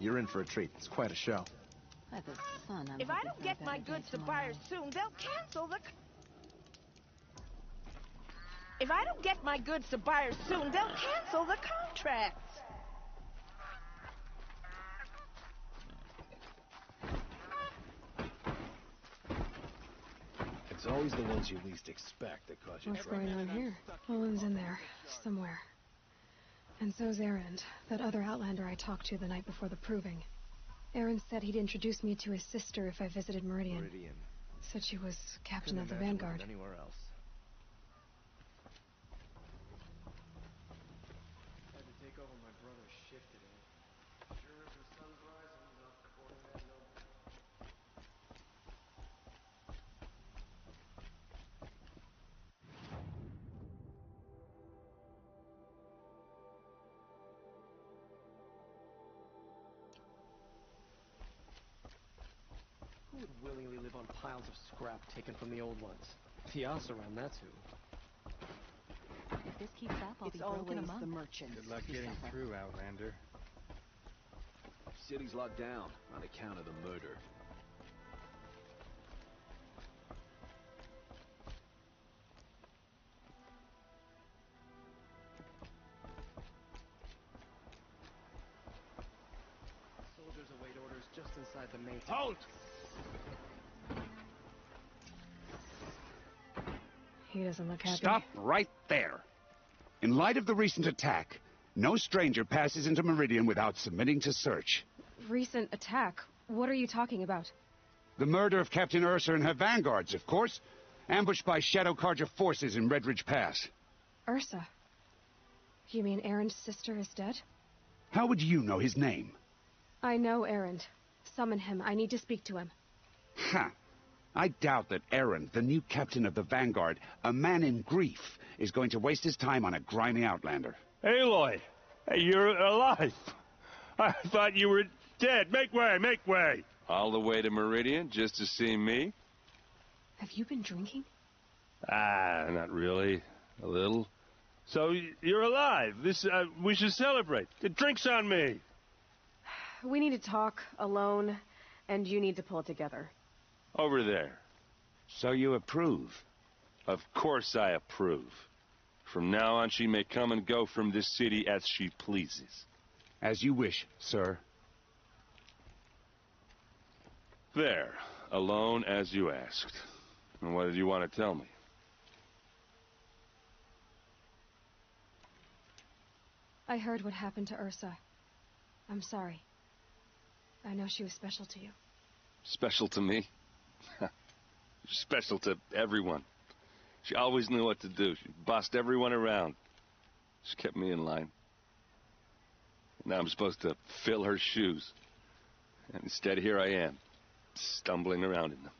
you're in for a treat. It's quite a show. By the sun, I'm If I don't get my goods to buyers soon, they'll cancel the... If I don't get my goods to buyers soon, they'll cancel the contracts. It's always the ones you least expect that cause you trouble. What's going on here? Olin's in there, somewhere. And so's Erend, that other Outlander I talked to the night before the proving. Erend said he'd introduce me to his sister if I visited Meridian. Said she was captain of the Vanguard. Anywhere else. Had to take over my brother's shift today. Sure as the sun's rising, not quartering that no. Who would willingly live on piles of scrap taken from the old ones? The Ohh around, that's who. If this keeps up, I'll be broke in a month. The merchants. Good luck getting through, Outlander. City's locked down on account of the murder. Soldiers await orders just inside the main... Halt! He doesn't look happy. Stop right there. In light of the recent attack, no stranger passes into Meridian without submitting to search. Recent attack? What are you talking about? The murder of Captain Ersa and her vanguards, of course. Ambushed by Shadow Carja forces in Redridge Pass. Ersa? You mean Erend's sister is dead? How would you know his name? I know Erend. Summon him. I need to speak to him. Ha! I doubt that Erend, the new captain of the Vanguard, a man in grief, is going to waste his time on a grimy outlander. Aloy! Hey, you're alive! I thought you were dead. Make way, make way! All the way to Meridian just to see me? Have you been drinking? Ah, not really. A little. So, you're alive. We should celebrate. The drink's on me! We need to talk, alone, and you need to pull it together. Over there. So you approve? Of course I approve. From now on, she may come and go from this city as she pleases. As you wish, sir. There. Alone as you asked. And what did you want to tell me? I heard what happened to Ersa. I'm sorry. I know she was special to you. Special to me? Special to everyone. She always knew what to do. She bossed everyone around. She kept me in line. Now I'm supposed to fill her shoes. And instead, here I am, stumbling around in them.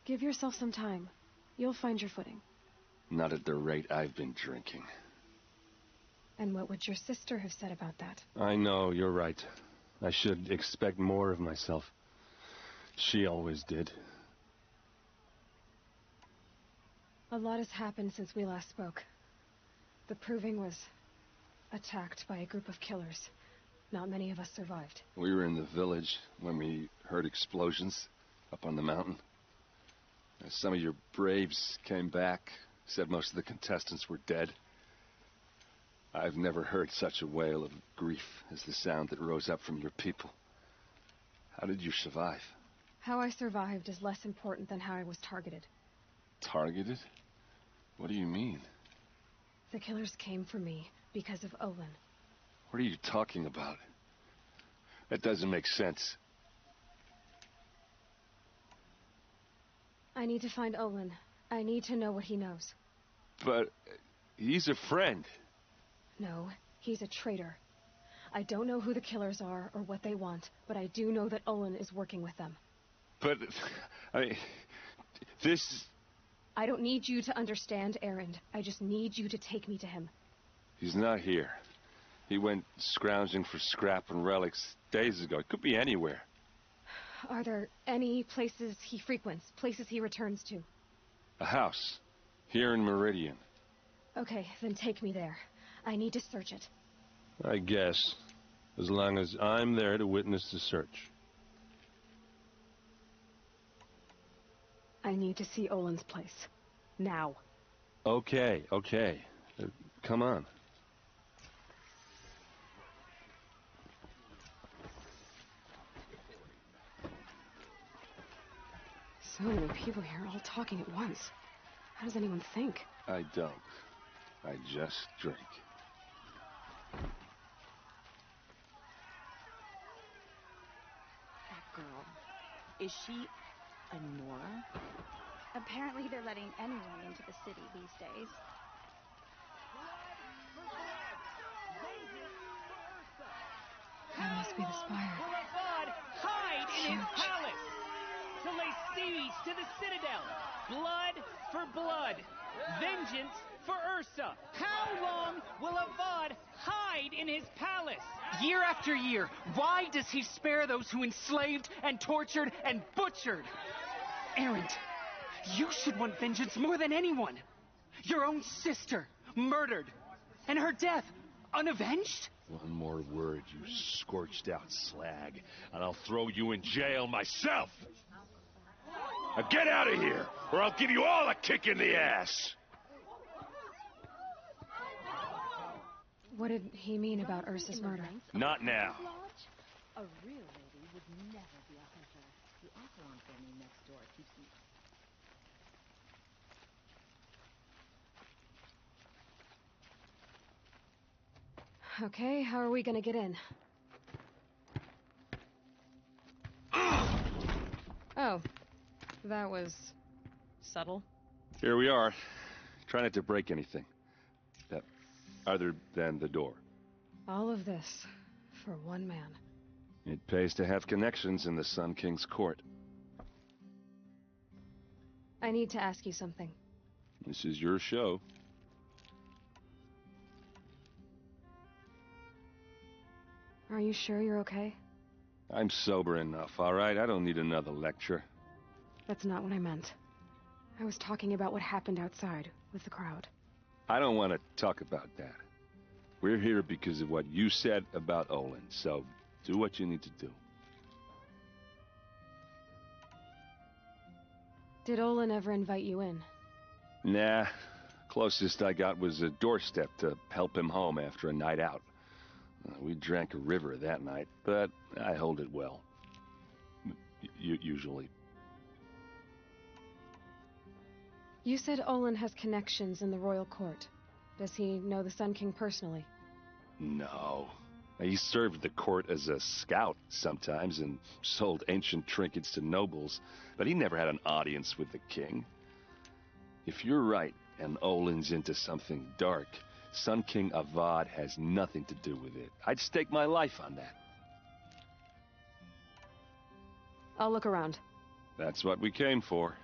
Give yourself some time. You'll find your footing. Not at the rate I've been drinking. And what would your sister have said about that? I know, you're right. I should expect more of myself. She always did. A lot has happened since we last spoke. The Proving was attacked by a group of killers. Not many of us survived. We were in the village when we heard explosions up on the mountain. Some of your braves came back, said most of the contestants were dead. I've never heard such a wail of grief as the sound that rose up from your people. How did you survive? How I survived is less important than how I was targeted. Targeted? What do you mean? The killers came for me because of Olin. What are you talking about? That doesn't make sense. I need to find Olin. I need to know what he knows. But he's a friend. No, he's a traitor. I don't know who the killers are or what they want, but I do know that Olin is working with them. But, this... I don't need you to understand, Erend. I just need you to take me to him. He's not here. He went scrounging for scrap and relics days ago. It could be anywhere. Are there any places he frequents, places he returns to? A house. Here in Meridian. Okay, then take me there. I need to search it. I guess. As long as I'm there to witness the search. I need to see Olin's place. Now. Okay. Come on. So many people here, all talking at once. How does anyone think? I don't. I just drink. That girl. Is she a Nora? Apparently they're letting anyone into the city these days. That must be the spire. Hide in his palace to lay siege to the citadel. Blood for blood. Vengeance for Ersa. How long will Avad hide in his palace? Year after year, why does he spare those who enslaved and tortured and butchered? Erend, you should want vengeance more than anyone. Your own sister, murdered, and her death, unavenged? One more word, you scorched out slag, and I'll throw you in jail myself! Now get out of here, or I'll give you all a kick in the ass! What did he mean about Ersa's murder? Not now. A real lady would never be a hunter. The Acheron family next door keeps them. Okay, how are we gonna get in? Oh, that was subtle. Here we are. Try not to break anything. Other than the door. All of this for one man. It pays to have connections in the Sun King's court. I need to ask you something. This is your show. Are you sure you're okay? I'm sober enough, all right? I don't need another lecture. That's not what I meant. I was talking about what happened outside with the crowd. I don't want to talk about that. We're here because of what you said about Olin, so do what you need to do. Did Olin ever invite you in? Nah. Closest I got was a doorstep to help him home after a night out. We drank a river that night, but I hold it well. Usually. You said Olin has connections in the royal court. Does he know the Sun King personally? No. He served the court as a scout sometimes and sold ancient trinkets to nobles, but he never had an audience with the king. If you're right and Olin's into something dark, Sun King Avad has nothing to do with it. I'd stake my life on that. I'll look around. That's what we came for.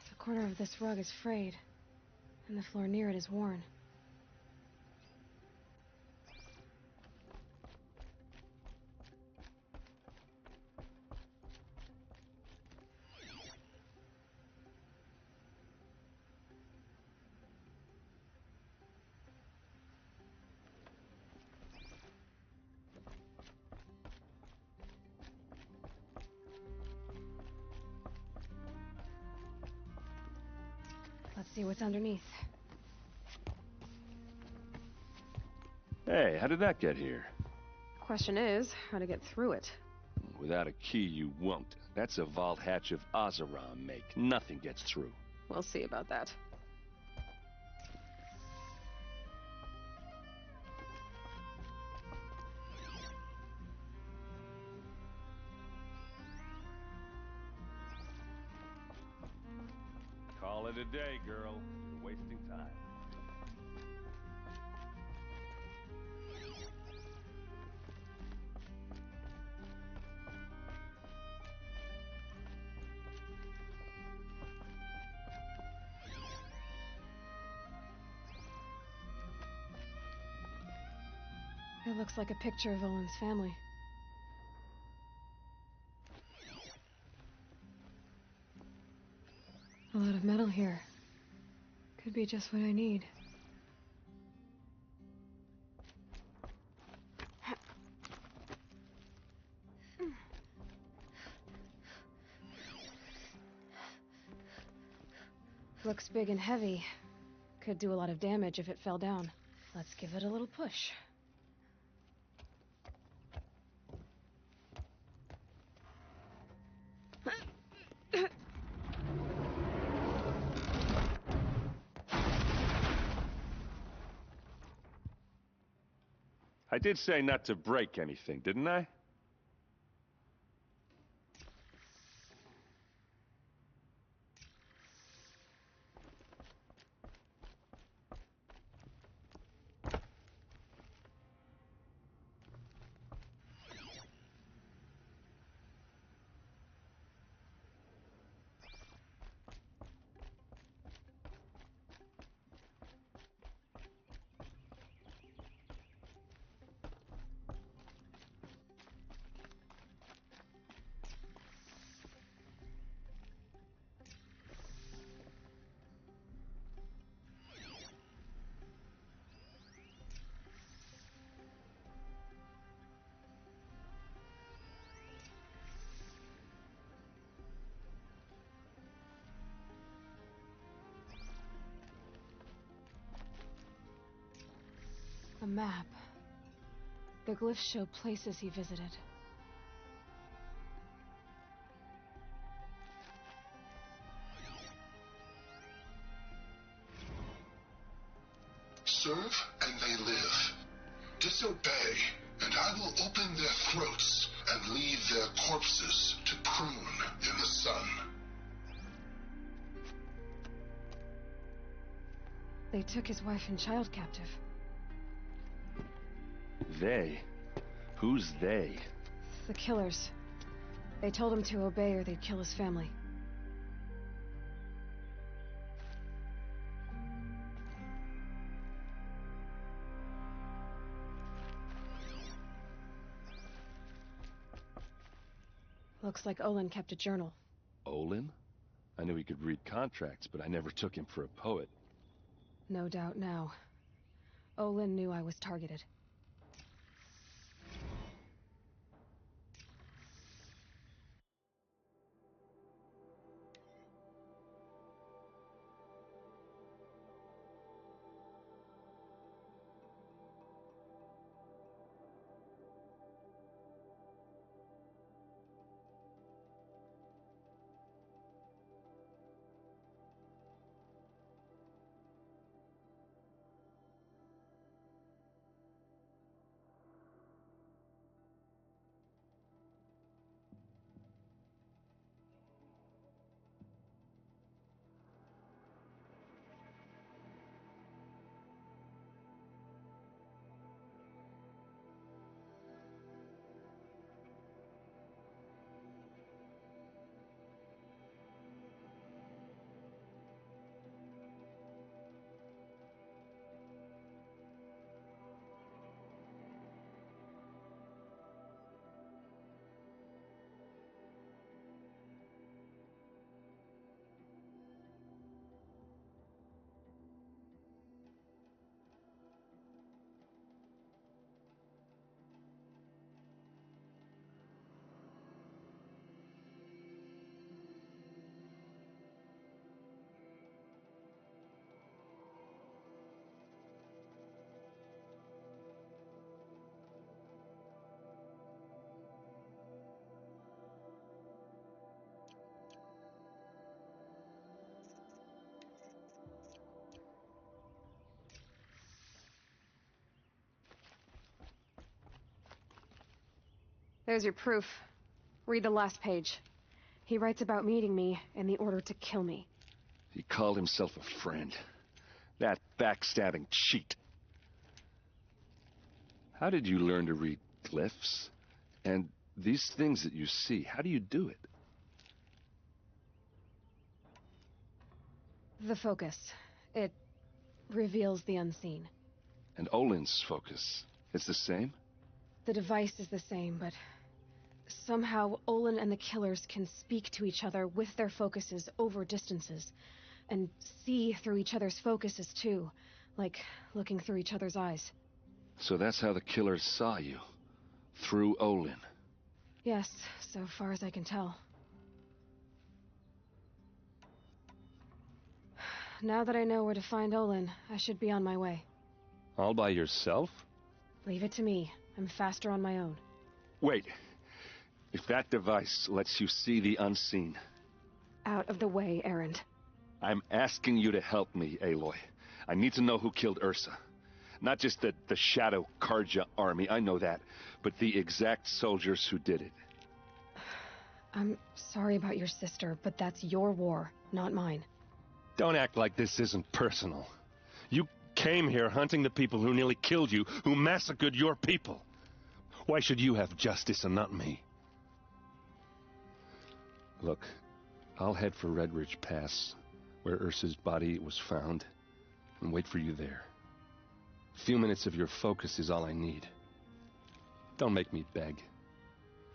The corner of this rug is frayed, and the floor near it is worn. Let's see what's underneath. Hey, how did that get here? Question is, how to get through it. Without a key, you won't. That's a vault hatch of Oseram make. Nothing gets through. We'll see about that. Call it a day, girl. You're wasting time. It looks like a picture of Olin's family. A lot of metal here. Could be just what I need. Looks big and heavy. Could do a lot of damage if it fell down. Let's give it a little push. I did say not to break anything, didn't I? A map. The glyphs show places he visited. Serve and they live. Disobey, and I will open their throats and leave their corpses to prune in the sun. They took his wife and child captive. They? Who's they? The killers. They told him to obey or they'd kill his family. Looks like Olin kept a journal. Olin? I knew he could read contracts, but I never took him for a poet. No doubt now. Olin knew I was targeted. There's your proof. Read the last page. He writes about meeting me and the order to kill me. He called himself a friend. That backstabbing cheat. How did you learn to read glyphs? And these things that you see, how do you do it? The focus. It reveals the unseen. And Olin's focus. It's the same? The device is the same, but somehow Olin and the killers can speak to each other with their focuses over distances, and see through each other's focuses too, like looking through each other's eyes. So that's how the killers saw you. Through Olin. Yes, so far as I can tell. Now that I know where to find Olin, I should be on my way. All by yourself? Leave it to me. I'm faster on my own. Wait. If that device lets you see the unseen... Out of the way, Erend. I'm asking you to help me, Aloy. I need to know who killed Ersa. Not just the Shadow Karja army, I know that, but the exact soldiers who did it. I'm sorry about your sister, but that's your war, not mine. Don't act like this isn't personal. You came here hunting the people who nearly killed you, who massacred your people. Why should you have justice and not me? Look, I'll head for Red Ridge Pass, where Ursa's body was found, and wait for you there. A few minutes of your focus is all I need. Don't make me beg.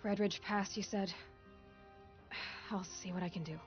Red Ridge Pass, you said? I'll see what I can do.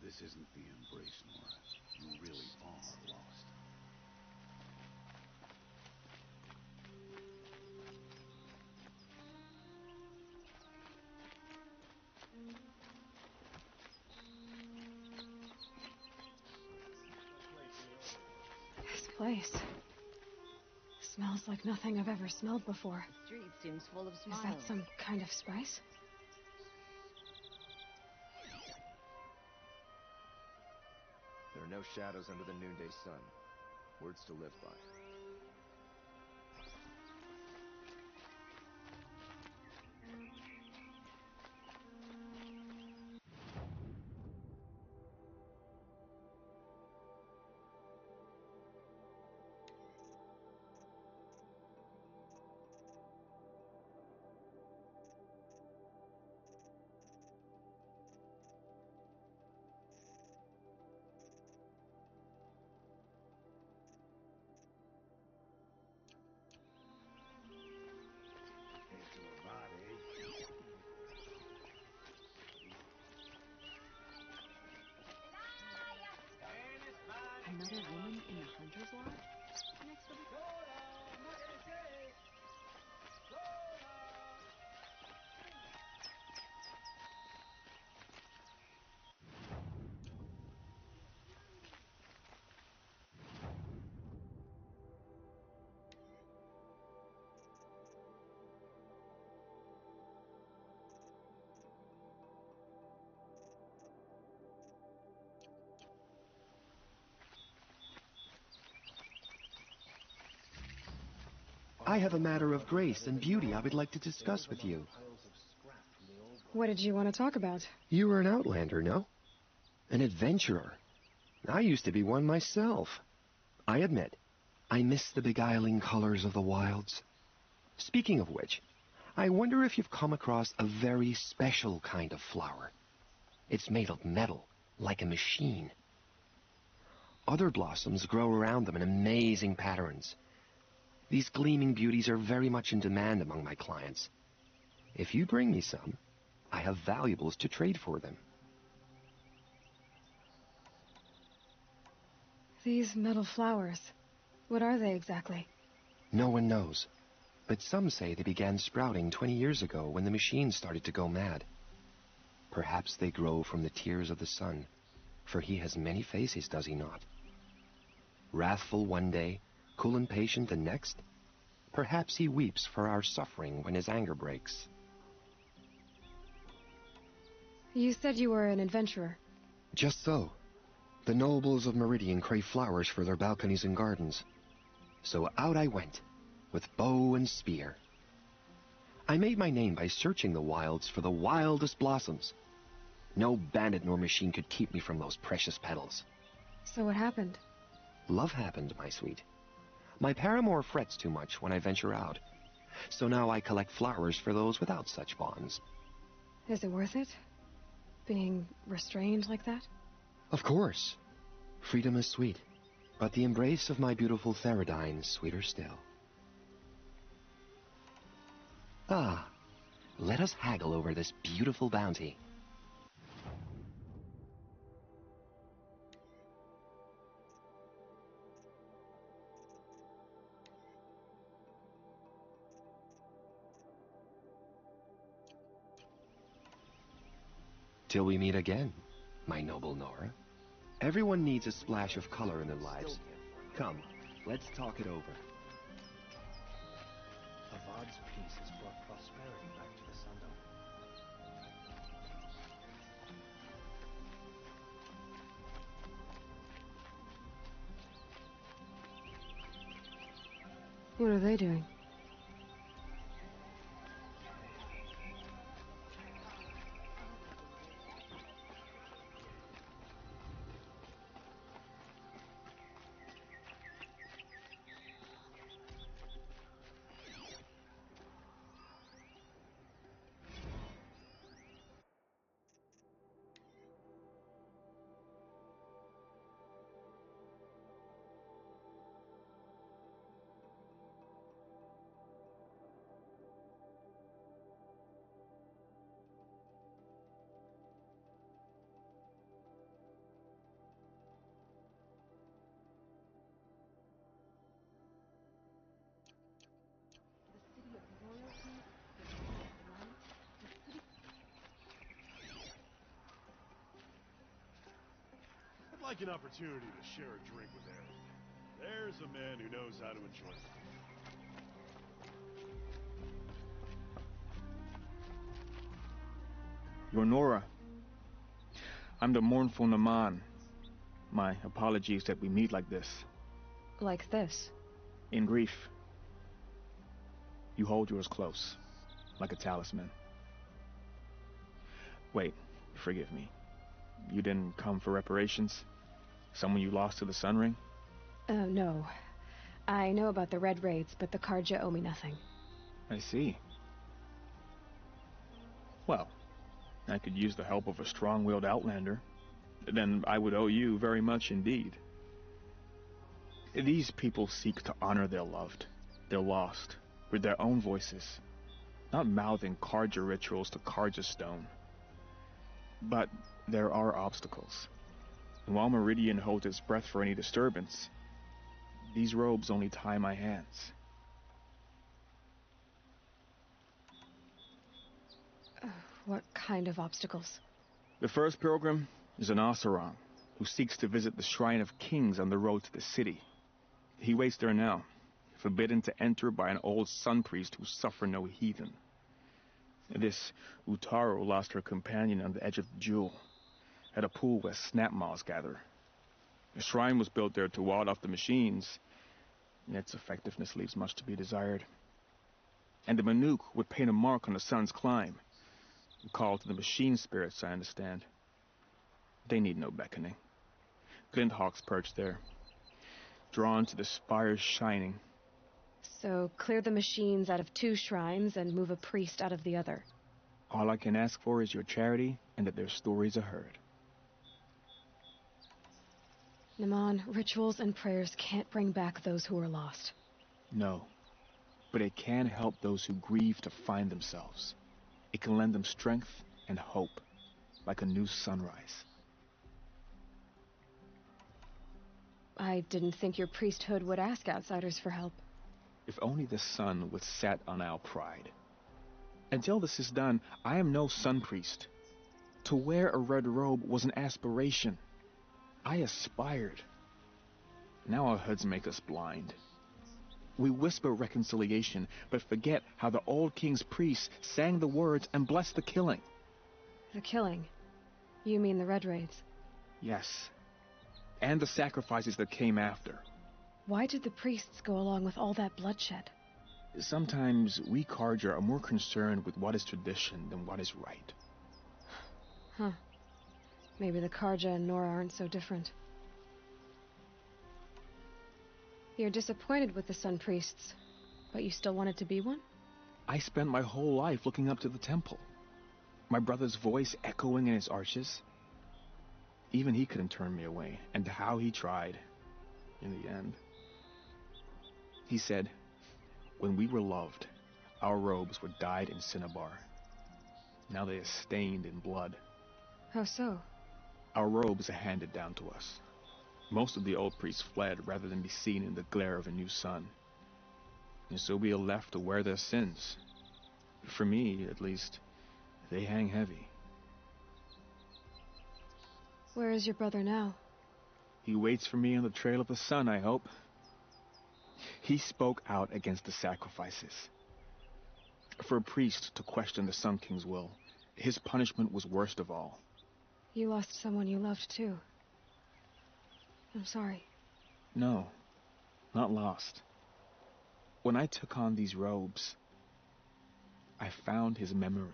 This isn't the embrace, Nora. You really are lost. This place smells like nothing I've ever smelled before. The street seems full of smiles. Is that some kind of spice? There are no shadows under the noonday sun. Words to live by. Another woman in the hunter's lodge? Next to the... I have a matter of grace and beauty I would like to discuss with you. What did you want to talk about? You were an outlander, no? An adventurer. I used to be one myself. I admit, I miss the beguiling colors of the wilds. Speaking of which, I wonder if you've come across a very special kind of flower. It's made of metal, like a machine. Other blossoms grow around them in amazing patterns. These gleaming beauties are very much in demand among my clients. If you bring me some, I have valuables to trade for them. These metal flowers, what are they exactly? No one knows, but some say they began sprouting 20 years ago when the machine started to go mad. Perhaps they grow from the tears of the sun, for he has many faces, does he not? Wrathful one day, cool and patient the next. Perhaps he weeps for our suffering when his anger breaks. You said you were an adventurer. Just so. The nobles of Meridian crave flowers for their balconies and gardens. So out I went, with bow and spear. I made my name by searching the wilds for the wildest blossoms. No bandit nor machine could keep me from those precious petals. So what happened? Love happened, my sweet. My paramour frets too much when I venture out. So now I collect flowers for those without such bonds. Is it worth it? Being restrained like that? Of course. Freedom is sweet, but the embrace of my beautiful Theridine is sweeter still. Ah, let us haggle over this beautiful bounty. Till we meet again, my noble Nora. Everyone needs a splash of color in their lives. Come, let's talk it over. Avad's peace has brought prosperity back to the Sundown. What are they doing? I'd like an opportunity to share a drink with Aaron. There's a man who knows how to enjoy life. You're Nora. I'm the mournful Namman. My apologies that we meet like this. Like this? In grief. You hold yours close, like a talisman. Wait, forgive me. You didn't come for reparations? Someone you lost to the Sun Ring? No. I know about the Red Raids, but the Karja owe me nothing. I see. Well, I could use the help of a strong-willed outlander. Then I would owe you very much indeed. These people seek to honor their loved, their lost, with their own voices, not mouthing Karja rituals to Karja stone. But there are obstacles. And while Meridian holds its breath for any disturbance, these robes only tie my hands. What kind of obstacles? The first pilgrim is an Oseram who seeks to visit the Shrine of Kings on the road to the city. He waits there now, forbidden to enter by an old sun priest who suffer no heathen. This Utaru lost her companion on the edge of the jewel, at a pool where snap moths gather. The shrine was built there to ward off the machines, and its effectiveness leaves much to be desired. And the Manuk would paint a mark on the sun's climb. A call to the machine spirits, I understand. They need no beckoning. Glinthawks perch there, drawn to the spires shining. So clear the machines out of 2 shrines and move a priest out of the other. All I can ask for is your charity and that their stories are heard. Namman, rituals and prayers can't bring back those who are lost. No, but it can help those who grieve to find themselves. It can lend them strength and hope, like a new sunrise. I didn't think your priesthood would ask outsiders for help. If only the sun would set on our pride. Until this is done, I am no sun priest. To wear a red robe was an aspiration. I aspired. Now our hoods make us blind. We whisper reconciliation, but forget how the old king's priests sang the words and blessed the killing. The killing? You mean the Red Raids? Yes. And the sacrifices that came after. Why did the priests go along with all that bloodshed? Sometimes we Karja are more concerned with what is tradition than what is right. Huh. Maybe the Karja and Nora aren't so different. You're disappointed with the Sun Priests, but you still wanted to be one? I spent my whole life looking up to the temple. My brother's voice echoing in its arches. Even he couldn't turn me away, and how he tried, in the end. He said, when we were loved, our robes were dyed in cinnabar. Now they are stained in blood. How so? Our robes are handed down to us. Most of the old priests fled rather than be seen in the glare of a new sun. And so we are left to wear their sins. For me, at least, they hang heavy. Where is your brother now? He waits for me on the trail of the sun, I hope. He spoke out against the sacrifices. For a priest to question the Sun King's will, his punishment was worst of all. You lost someone you loved too. I'm sorry. No, not lost. When I took on these robes, I found his memory.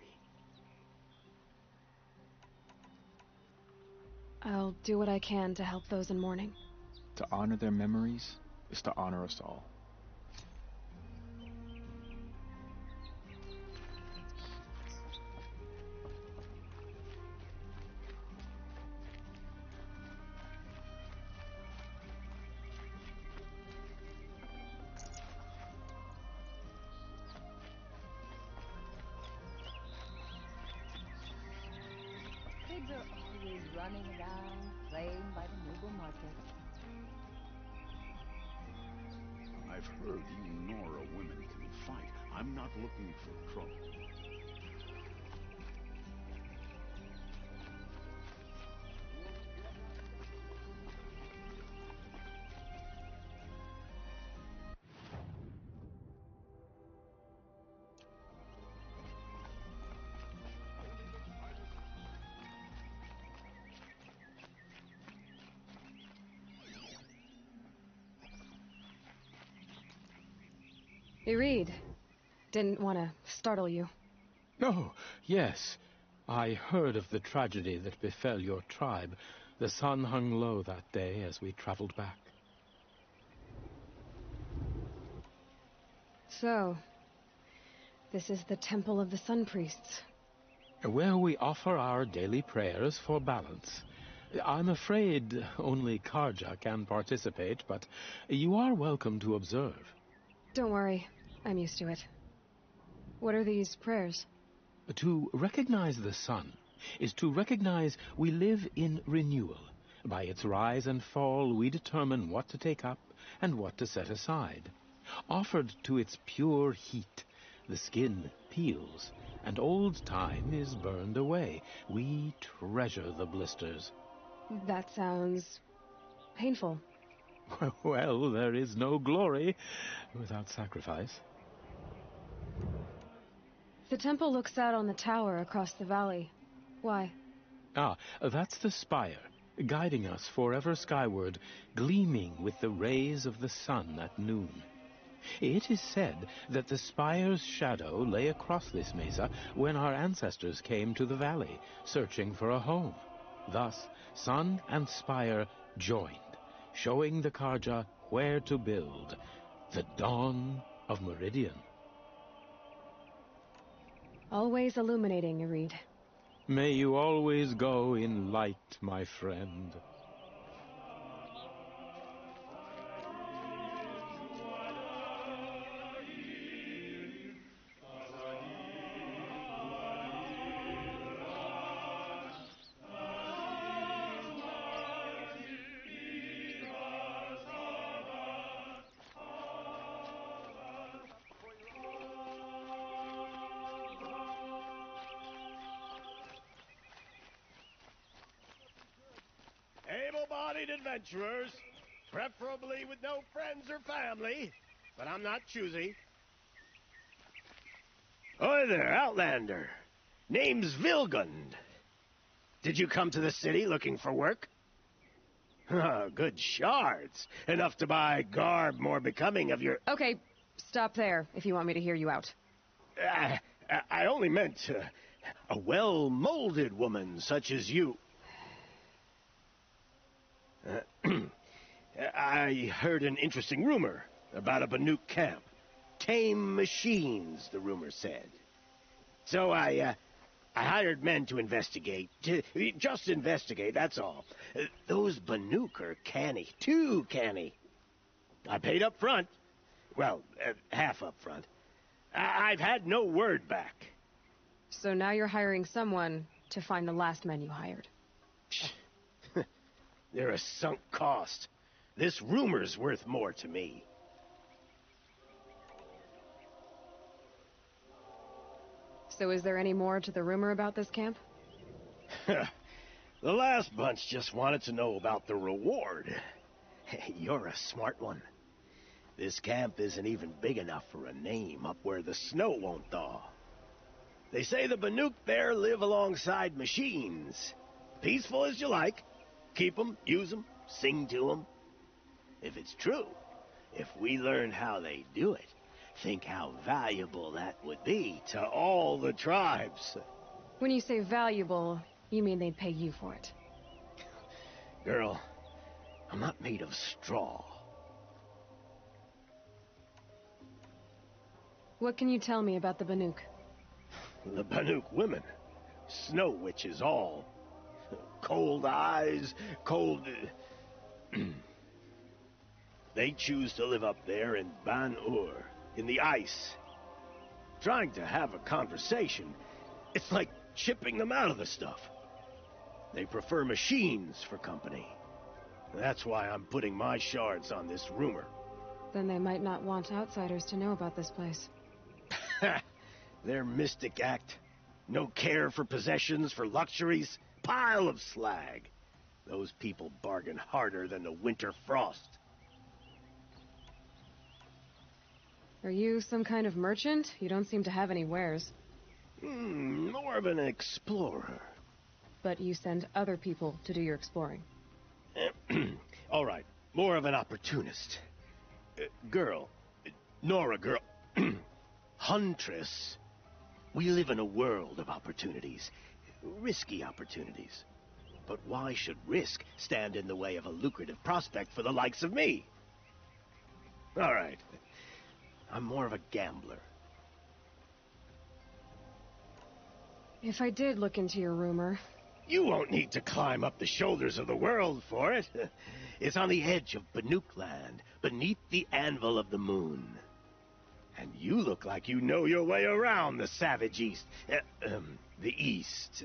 I'll do what I can to help those in mourning. To honor their memories is to honor us all. Kids are always running around, playing by the noble market. I've heard you Nora women can fight. I'm not looking for trouble. Hey, Reed. Didn't want to startle you. Oh, yes. I heard of the tragedy that befell your tribe. The sun hung low that day as we traveled back. So, this is the Temple of the Sun Priests. Where we offer our daily prayers for balance. I'm afraid only Karja can participate, but you are welcome to observe. Don't worry, I'm used to it. What are these prayers? To recognize the sun is to recognize we live in renewal. By its rise and fall, we determine what to take up and what to set aside. Offered to its pure heat, the skin peels, and old time is burned away. We treasure the blisters. That sounds painful. Well, there is no glory without sacrifice. The temple looks out on the tower across the valley. Why? Ah, that's the spire, guiding us forever skyward, gleaming with the rays of the sun at noon. It is said that the spire's shadow lay across this mesa when our ancestors came to the valley, searching for a home. Thus, sun and spire joined, showing the Karja where to build. The dawn of Meridian. Always illuminating, Irid. May you always go in light, my friend. Able-bodied adventurers, preferably with no friends or family, but I'm not choosy. Oi there, Outlander. Name's Vilgund. Did you come to the city looking for work? Good shards. Enough to buy garb more becoming of your... Okay, stop there if you want me to hear you out. I only meant a well-molded woman such as you. I heard an interesting rumor about a Banuk camp. Tame machines, the rumor said. So I hired men to investigate. Just investigate, that's all. Those Banuk are canny. Too canny. I paid up front. Well, half up front. I've had no word back. So now you're hiring someone to find the last men you hired. They're a sunk cost. This rumor's worth more to me. So is there any more to the rumor about this camp? The last bunch just wanted to know about the reward. You're a smart one. This camp isn't even big enough for a name up where the snow won't thaw. They say the Banuk there live alongside machines. Peaceful as you like. Keep them, use them, sing to them. If it's true, if we learn how they do it, think how valuable that would be to all the tribes. When you say valuable, you mean they'd pay you for it. Girl, I'm not made of straw. What can you tell me about the Banuk? The Banuk women. Snow witches all. Cold eyes, cold... They choose to live up there in Ban-Ur, in the ice. Trying to have a conversation, it's like chipping them out of the stuff. They prefer machines for company. That's why I'm putting my shards on this rumor. Then they might not want outsiders to know about this place. Their mystic act. No care for possessions, for luxuries. Pile of slag. Those people bargain harder than the winter frost. Are you some kind of merchant? You don't seem to have any wares. More of an explorer. But you send other people to do your exploring. All right, more of an opportunist. Girl. Nora girl. Huntress. We live in a world of opportunities. Risky opportunities. But why should risk stand in the way of a lucrative prospect for the likes of me? All right. I'm more of a gambler. If I did look into your rumor... You won't need to climb up the shoulders of the world for it. It's on the edge of Banuk land, beneath the anvil of the moon. And you look like you know your way around the savage east. The east.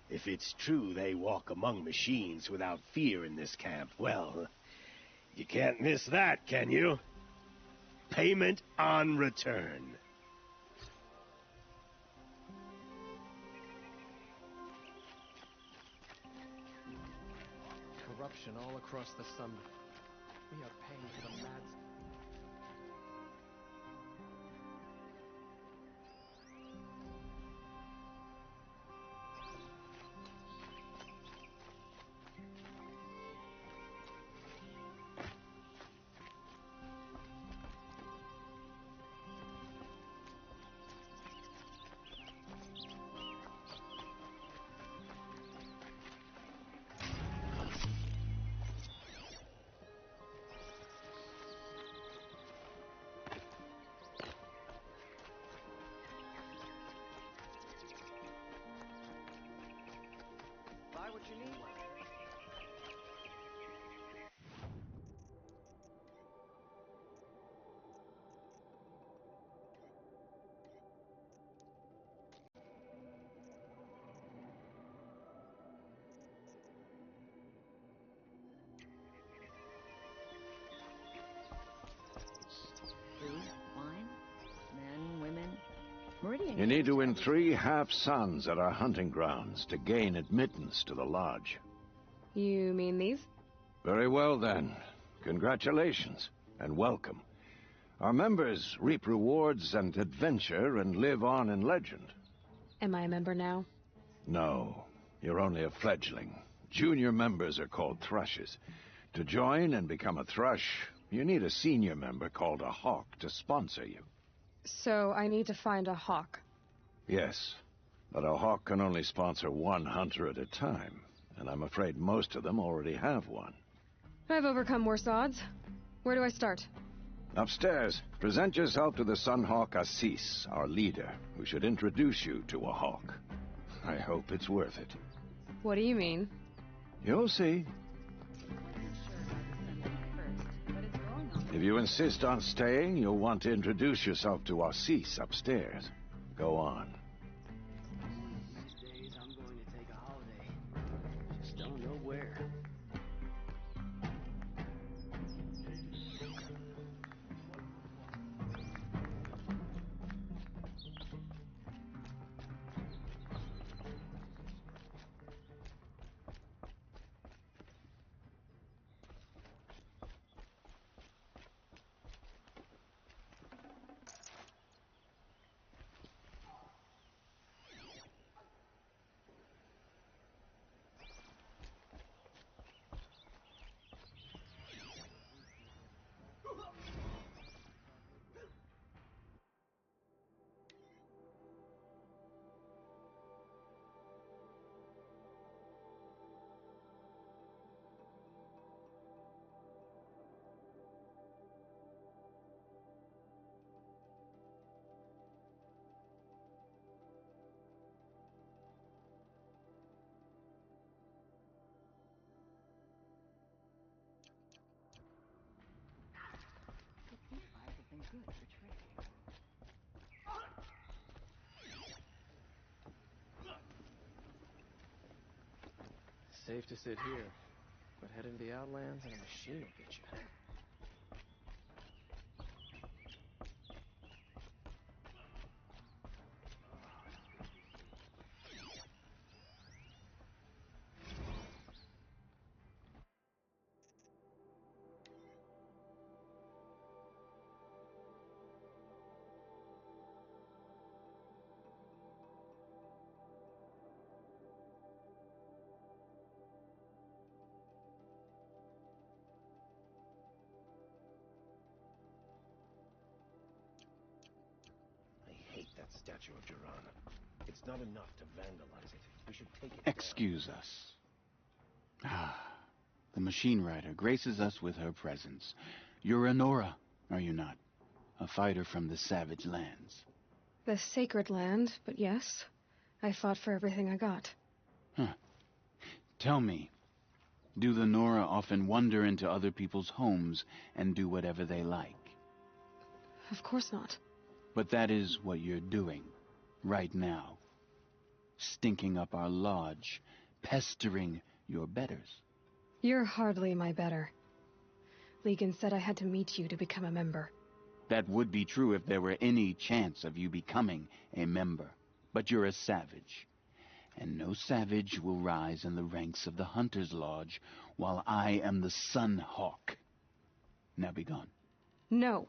If it's true they walk among machines without fear in this camp, well, you can't miss that, can you? Payment on return. Corruption all across the sun. We are paying for the mad... You need to win 3 half-suns at our hunting grounds to gain admittance to the lodge. You mean these? Very well, then. Congratulations, and welcome. Our members reap rewards and adventure and live on in legend. Am I a member now? No, you're only a fledgling. Junior members are called thrushes. To join and become a thrush, you need a senior member called a hawk to sponsor you. So I need to find a hawk. Yes, but a hawk can only sponsor 1 hunter at a time, and I'm afraid most of them already have one. I've overcome worse odds. Where do I start? Upstairs, present yourself to the Sunhawk Assis, our leader, who should introduce you to a hawk. I hope it's worth it. What do you mean? You'll see. If you insist on staying, you'll want to introduce yourself to Assis upstairs. Go on. These days I'm going to take a holiday. Just don't know where. Good for trade. Safe to sit here, but head into the Outlands and a machine will get you. That statue of Jirana. It's not enough to vandalize it. We should take it Excuse us. The machine rider graces us with her presence. You're a Nora, are you not? A fighter from the savage lands. The sacred land, but yes. I fought for everything I got. Huh. Tell me, do the Nora often wander into other people's homes and do whatever they like? Of course not. But that is what you're doing, right now. Stinking up our lodge, pestering your betters. You're hardly my better. Legan said I had to meet you to become a member. That would be true if there were any chance of you becoming a member. But you're a savage. And no savage will rise in the ranks of the Hunter's Lodge while I am the Sun Hawk. Now be gone. No.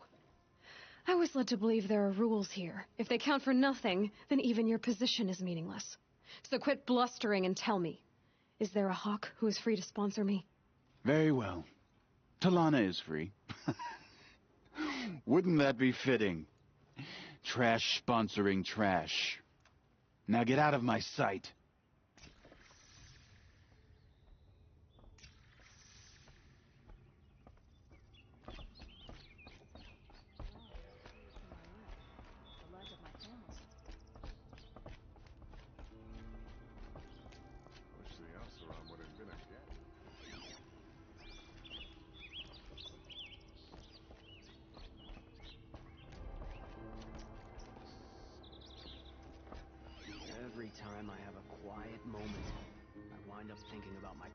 I was led to believe there are rules here. If they count for nothing, then even your position is meaningless. So quit blustering and tell me. Is there a hawk who is free to sponsor me? Very well. Talanah is free. Wouldn't that be fitting? Trash sponsoring trash. Now get out of my sight. Every time I have a quiet moment, I wind up thinking about my...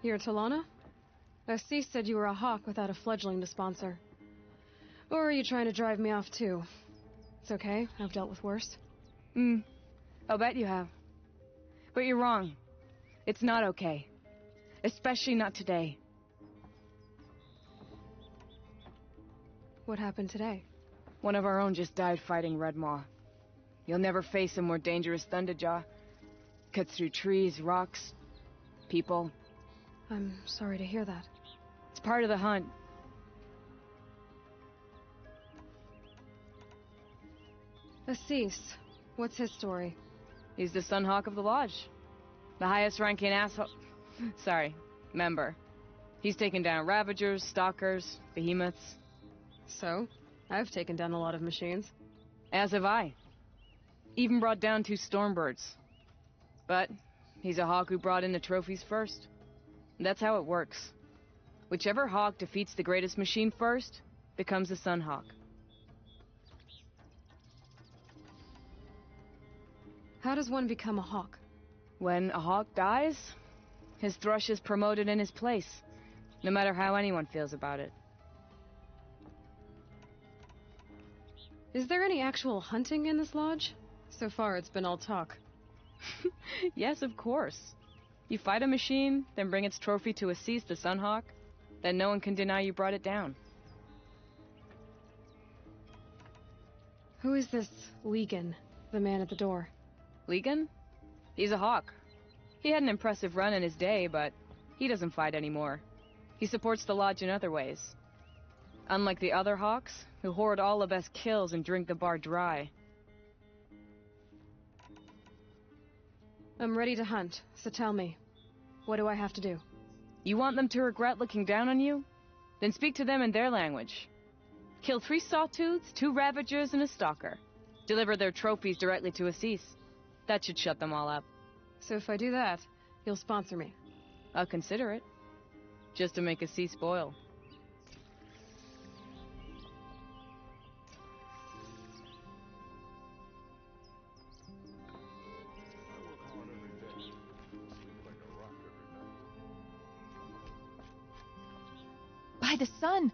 You're Talanah? Assis said you were a hawk without a fledgling to sponsor. Or are you trying to drive me off too? It's okay, I've dealt with worse. I'll bet you have. But you're wrong. It's not okay. Especially not today. What happened today? One of our own just died fighting Red Maw. You'll never face a more dangerous Thunderjaw. Cuts through trees, rocks, people. I'm sorry to hear that. It's part of the hunt. Assis, what's his story? He's the Sunhawk of the Lodge. The highest ranking asshole... member. He's taken down Ravagers, Stalkers, Behemoths. So? I've taken down a lot of machines. As have I. Even brought down 2 Stormbirds. But he's a hawk who brought in the trophies first. That's how it works. Whichever hawk defeats the greatest machine first becomes the Sunhawk. How does one become a hawk? When a hawk dies, his thrush is promoted in his place, no matter how anyone feels about it. Is there any actual hunting in this lodge? So far, it's been all talk. Yes, of course. You fight a machine, then bring its trophy to Assis the Sunhawk, then no one can deny you brought it down. Who is this Legan, the man at the door? Legan? He's a hawk. He had an impressive run in his day, but he doesn't fight anymore. He supports the lodge in other ways. Unlike the other hawks, who hoard all the best kills and drink the bar dry. I'm ready to hunt, so tell me, what do I have to do? You want them to regret looking down on you? Then speak to them in their language. Kill 3 Sawtooths, 2 Ravagers, and a Stalker. Deliver their trophies directly to Assis. That should shut them all up. So if I do that, you'll sponsor me? I'll consider it. Just to make Assis spoil. By the sun!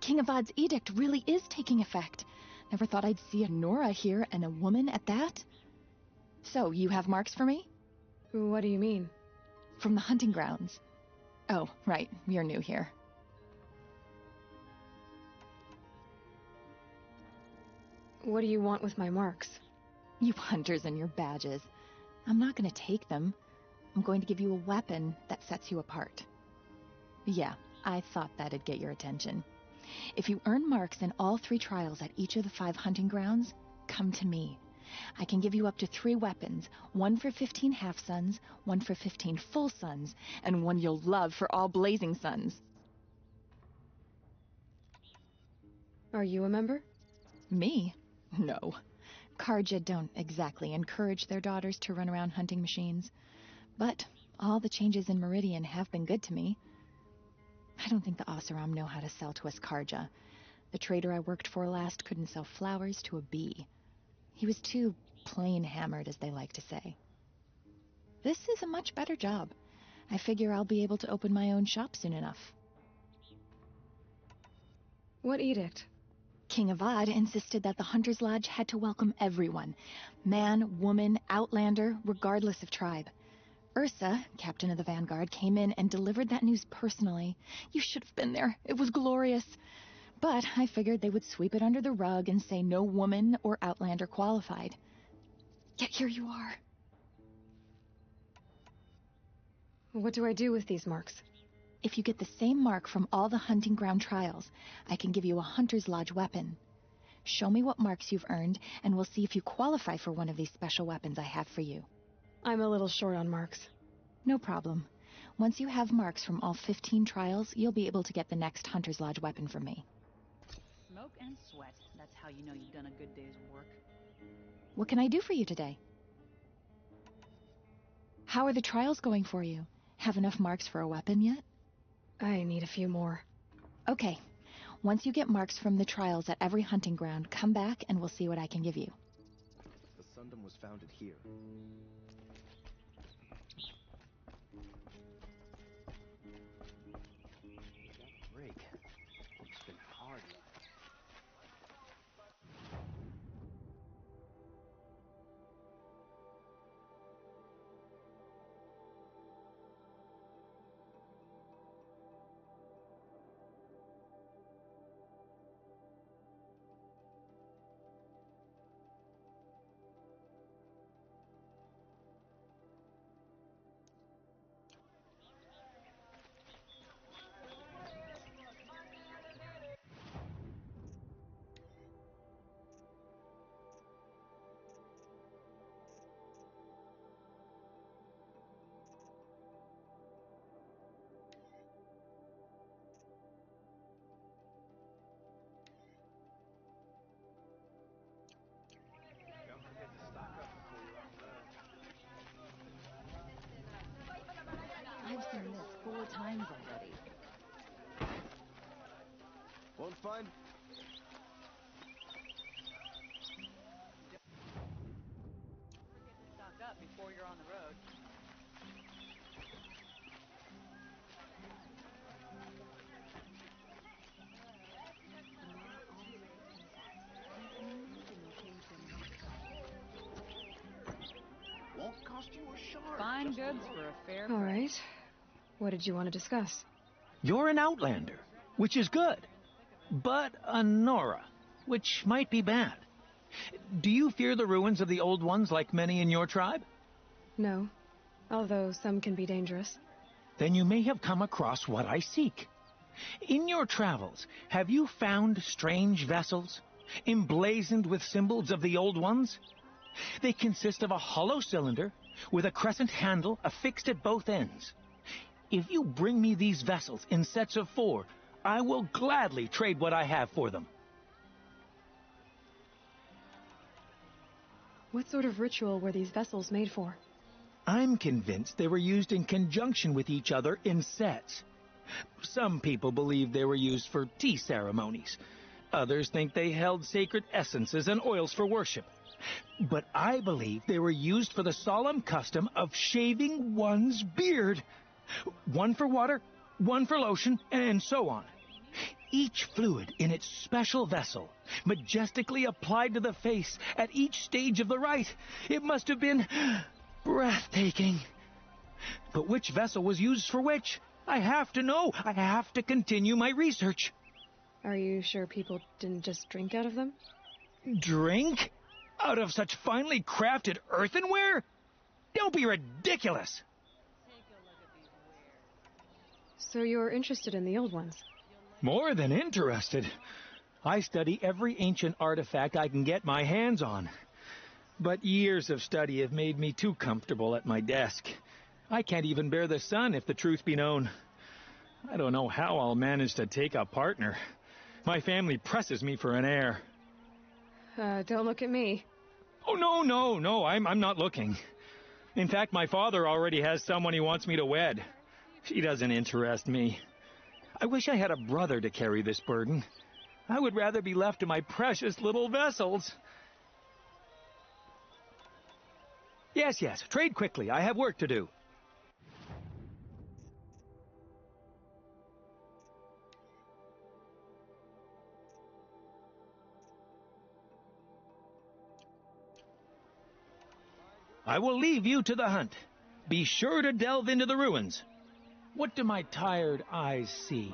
King Avad's edict really is taking effect. Never thought I'd see a Nora here, and a woman at that. So, you have marks for me? What do you mean? From the hunting grounds. Oh, right, you're new here. What do you want with my marks? You hunters and your badges. I'm not going to take them. I'm going to give you a weapon that sets you apart. Yeah, I thought that'd get your attention. If you earn marks in all 3 trials at each of the 5 hunting grounds, come to me. I can give you up to 3 weapons, 1 for 15 half-suns, 1 for 15 full suns, and 1 you'll love for all blazing suns. Are you a member? Me? No. Carja don't exactly encourage their daughters to run around hunting machines. But all the changes in Meridian have been good to me. I don't think the Oseram know how to sell to us Carja. The trader I worked for last couldn't sell flowers to a bee. He was too plain hammered, as they like to say. This is a much better job. I figure I'll be able to open my own shop soon enough. What edict? King Avad insisted that the Hunter's Lodge had to welcome everyone. Man, woman, outlander, regardless of tribe. Ersa, captain of the Vanguard, came in and delivered that news personally. You should have been there. It was glorious. But I figured they would sweep it under the rug and say no woman or outlander qualified. Yet here you are. What do I do with these marks? If you get the same mark from all the hunting ground trials, I can give you a Hunter's Lodge weapon. Show me what marks you've earned, and we'll see if you qualify for one of these special weapons I have for you. I'm a little short on marks. No problem. Once you have marks from all 15 trials, you'll be able to get the next Hunter's Lodge weapon from me. Smoke and sweat. That's how you know you've done a good day's work. What can I do for you today? How are the trials going for you? Have enough marks for a weapon yet? I need a few more. Okay. Once you get marks from the trials at every hunting ground, come back and we'll see what I can give you. The Sundom was founded here. times already. Won't find... Stock up before you're on the road. Won't cost you a shard. Fine goods for a fair All price. right. What did you want to discuss? You're an outlander, which is good. But a Nora, which might be bad. Do you fear the ruins of the Old Ones like many in your tribe? No, although some can be dangerous. Then you may have come across what I seek. In your travels, have you found strange vessels, emblazoned with symbols of the Old Ones? They consist of a hollow cylinder with a crescent handle affixed at both ends. If you bring me these vessels in sets of 4, I will gladly trade what I have for them. What sort of ritual were these vessels made for? I'm convinced they were used in conjunction with each other in sets. Some people believe they were used for tea ceremonies. Others think they held sacred essences and oils for worship. But I believe they were used for the solemn custom of shaving one's beard. One for water, one for lotion, and so on. Each fluid in its special vessel, majestically applied to the face at each stage of the rite. It must have been breathtaking. But which vessel was used for which? I have to know. I have to continue my research. Are you sure people didn't just drink out of them? Drink? Out of such finely crafted earthenware? Don't be ridiculous! So you're interested in the Old Ones? More than interested. I study every ancient artifact I can get my hands on. But years of study have made me too comfortable at my desk. I can't even bear the sun, if the truth be known. I don't know how I'll manage to take a partner. My family presses me for an heir. Don't look at me. Oh, no, I'm not looking. In fact, my father already has someone he wants me to wed. She doesn't interest me. I wish I had a brother to carry this burden. I would rather be left to my precious little vessels. Yes, trade quickly. I have work to do. I will leave you to the hunt. Be sure to delve into the ruins. What do my tired eyes see?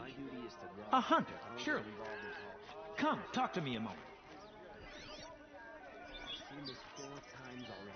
A hunter, surely. Come, talk to me a moment. I've seen this 4 times already.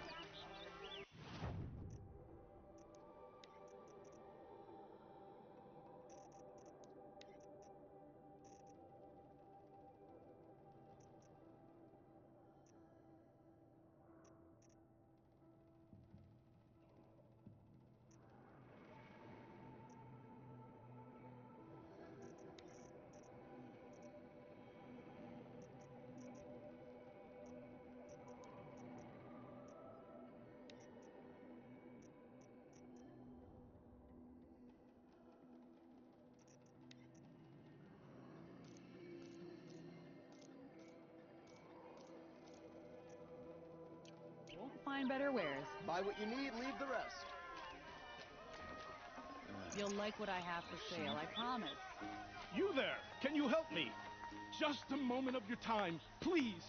Won't find better wares. Buy what you need, leave the rest. You'll like what I have for sale, I promise. You there! Can you help me? Just a moment of your time, please.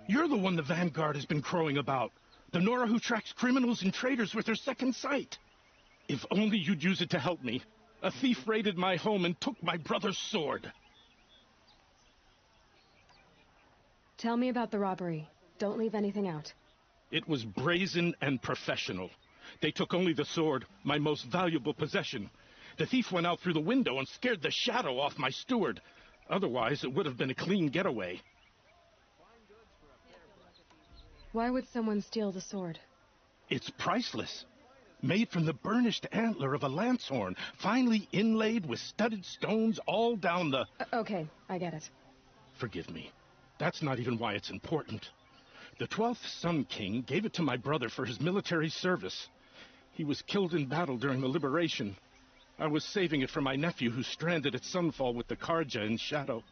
You're the one the Vanguard has been crowing about. The Nora who tracks criminals and traitors with her second sight. If only you'd use it to help me. A thief raided my home and took my brother's sword. Tell me about the robbery. Don't leave anything out. It was brazen and professional. They took only the sword, my most valuable possession. The thief went out through the window and scared the shadow off my steward. Otherwise, it would have been a clean getaway. Why would someone steal the sword? It's priceless. Made from the burnished antler of a lancehorn, finely inlaid with studded stones all down the... Okay, I get it. Forgive me. That's not even why it's important. The 12th Sun King gave it to my brother for his military service. He was killed in battle during the liberation. I was saving it for my nephew who's stranded at Sunfall with the Karja in Shadow.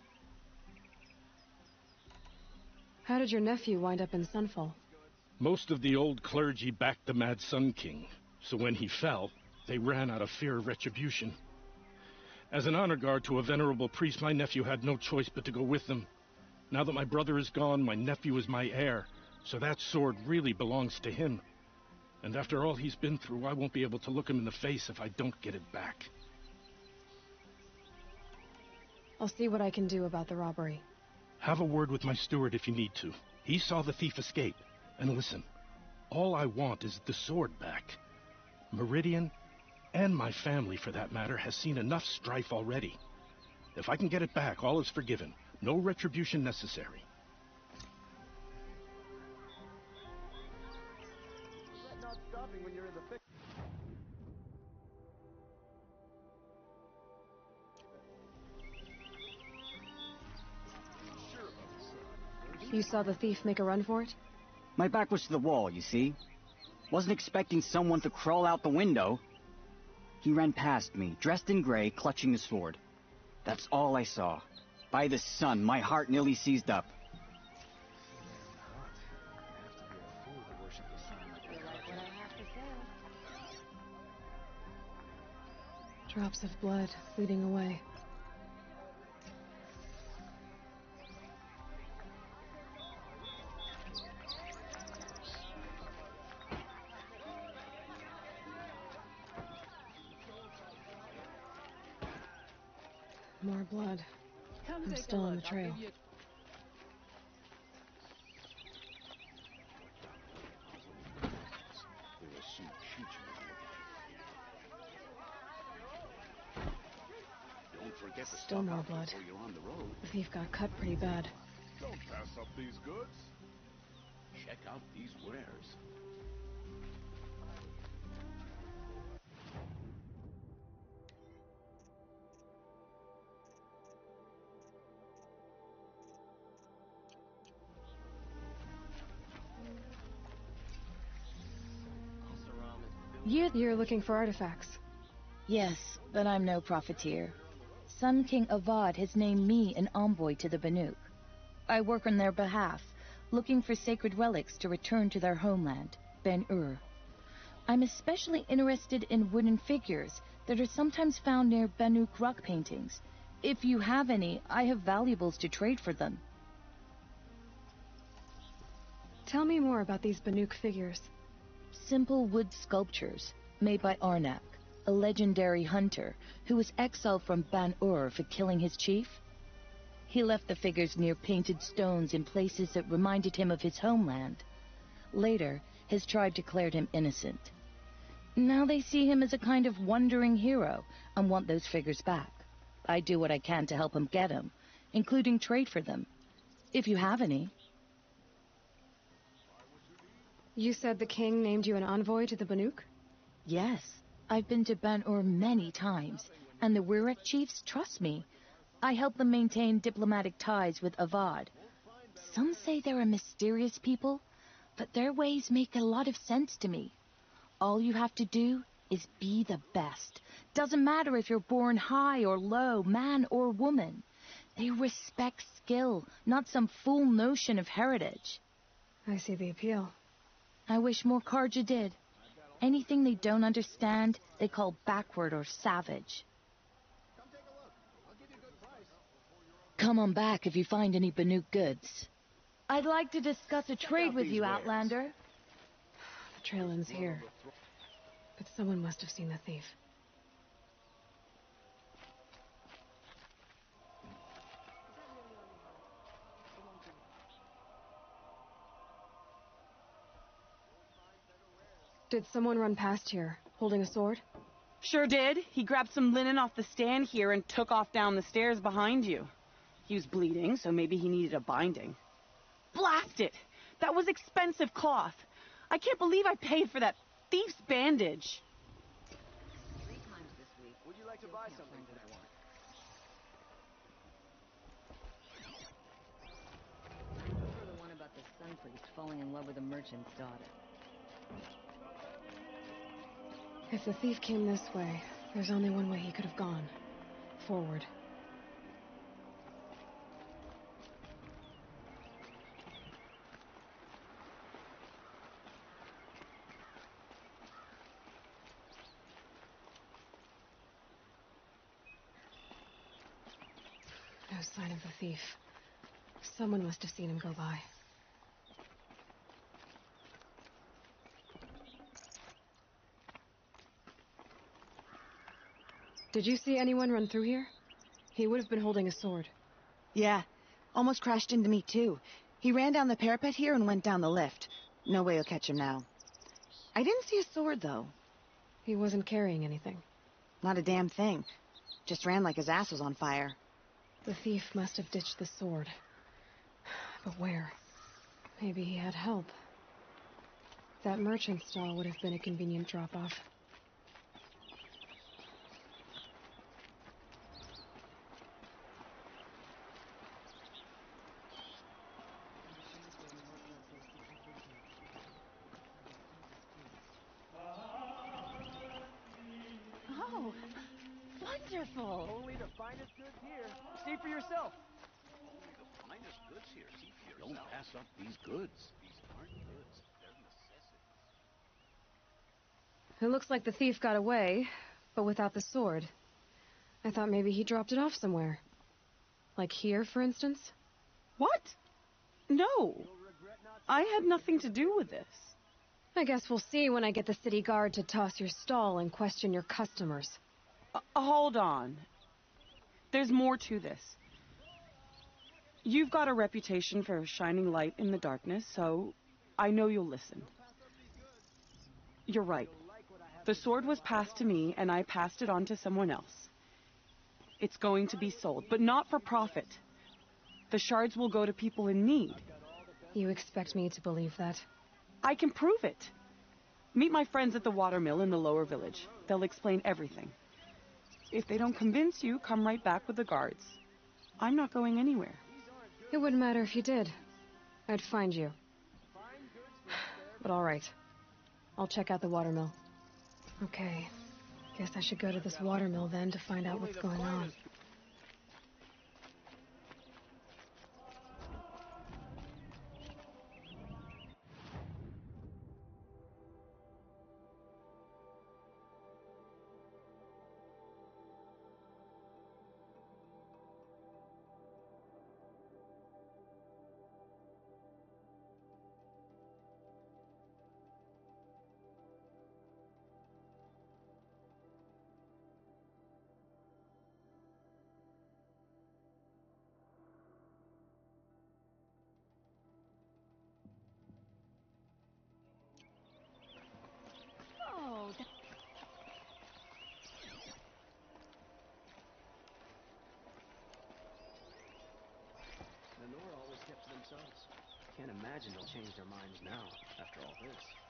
How did your nephew wind up in Sunfall? Most of the old clergy backed the Mad Sun King, so when he fell, they ran out of fear of retribution. As an honor guard to a venerable priest, my nephew had no choice but to go with them. Now that my brother is gone, my nephew is my heir, so that sword really belongs to him. And after all he's been through, I won't be able to look him in the face if I don't get it back. I'll see what I can do about the robbery. Have a word with my steward if you need to. He saw the thief escape. And listen, all I want is the sword back. Meridian, and my family for that matter, has seen enough strife already. If I can get it back, all is forgiven. No retribution necessary. Not stopping when you're in the thick. You saw the thief make a run for it? My back was to the wall, you see. Wasn't expecting someone to crawl out the window. He ran past me, dressed in gray, clutching the sword. That's all I saw. By the sun, my heart nearly seized up. Drops of blood bleeding away. More blood. I'm still on the trail. Still more blood. The thief got cut pretty bad. Don't pass up these goods. Check out these wares. You're looking for artifacts. Yes, but I'm no profiteer. Sun King Avad has named me an envoy to the Banuk. I work on their behalf, looking for sacred relics to return to their homeland, Ben-Ur. I'm especially interested in wooden figures that are sometimes found near Banuk rock paintings. If you have any, I have valuables to trade for them. Tell me more about these Banuk figures. Simple wood sculptures made by Arnak, a legendary hunter who was exiled from Ban-Ur for killing his chief. He left the figures near painted stones in places that reminded him of his homeland. Later, his tribe declared him innocent. Now they see him as a kind of wandering hero and want those figures back. I do what I can to help him get them, including trade for them, if you have any. You said the king named you an envoy to the Banuk? Yes. I've been to Ban-Ur many times, and the Wirek chiefs trust me. I help them maintain diplomatic ties with Avad. Some say they're a mysterious people, but their ways make a lot of sense to me. All you have to do is be the best. Doesn't matter if you're born high or low, man or woman. They respect skill, not some fool notion of heritage. I see the appeal. I wish more Karja did. Anything they don't understand, they call backward or savage. Come on back if you find any Banuk goods. I'd like to discuss a trade with you, Outlander. The trail ends here. But someone must have seen the thief. Did someone run past here, holding a sword? Sure did. He grabbed some linen off the stand here and took off down the stairs behind you. He was bleeding, so maybe he needed a binding. Blast it! That was expensive cloth. I can't believe I paid for that thief's bandage. 3 times this week. Would you like to buy something that I want? For the one about the sun priest falling in love with a merchant's daughter. If the thief came this way, there's only one way he could have gone. Forward. No sign of the thief. Someone must have seen him go by. Did you see anyone run through here? He would have been holding a sword. Yeah, almost crashed into me too. He ran down the parapet here and went down the lift. No way you'll catch him now. I didn't see a sword, though. He wasn't carrying anything. Not a damn thing. Just ran like his ass was on fire. The thief must have ditched the sword. But where? Maybe he had help. That merchant stall would have been a convenient drop-off. Oh, wonderful! Only the finest goods here. See for yourself. Only the finest goods here. See for yourself. Don't pass up these goods. These aren't goods. They're necessities. It looks like the thief got away, but without the sword. I thought maybe he dropped it off somewhere. Like here, for instance? What? No. I had nothing to do with this. I guess we'll see when I get the city guard to toss your stall and question your customers. Hold on. There's more to this. You've got a reputation for shining light in the darkness, so I know you'll listen. You're right. The sword was passed to me, and I passed it on to someone else. It's going to be sold, but not for profit. The shards will go to people in need. You expect me to believe that? I can prove it. Meet my friends at the watermill in the lower village. They'll explain everything. If they don't convince you, come right back with the guards. I'm not going anywhere. It wouldn't matter if you did. I'd find you. But all right. I'll check out the watermill. Okay. Guess I should go to this watermill then to find out what's going on. The Nora always kept to themselves. Can't imagine they'll change their minds now, after all this.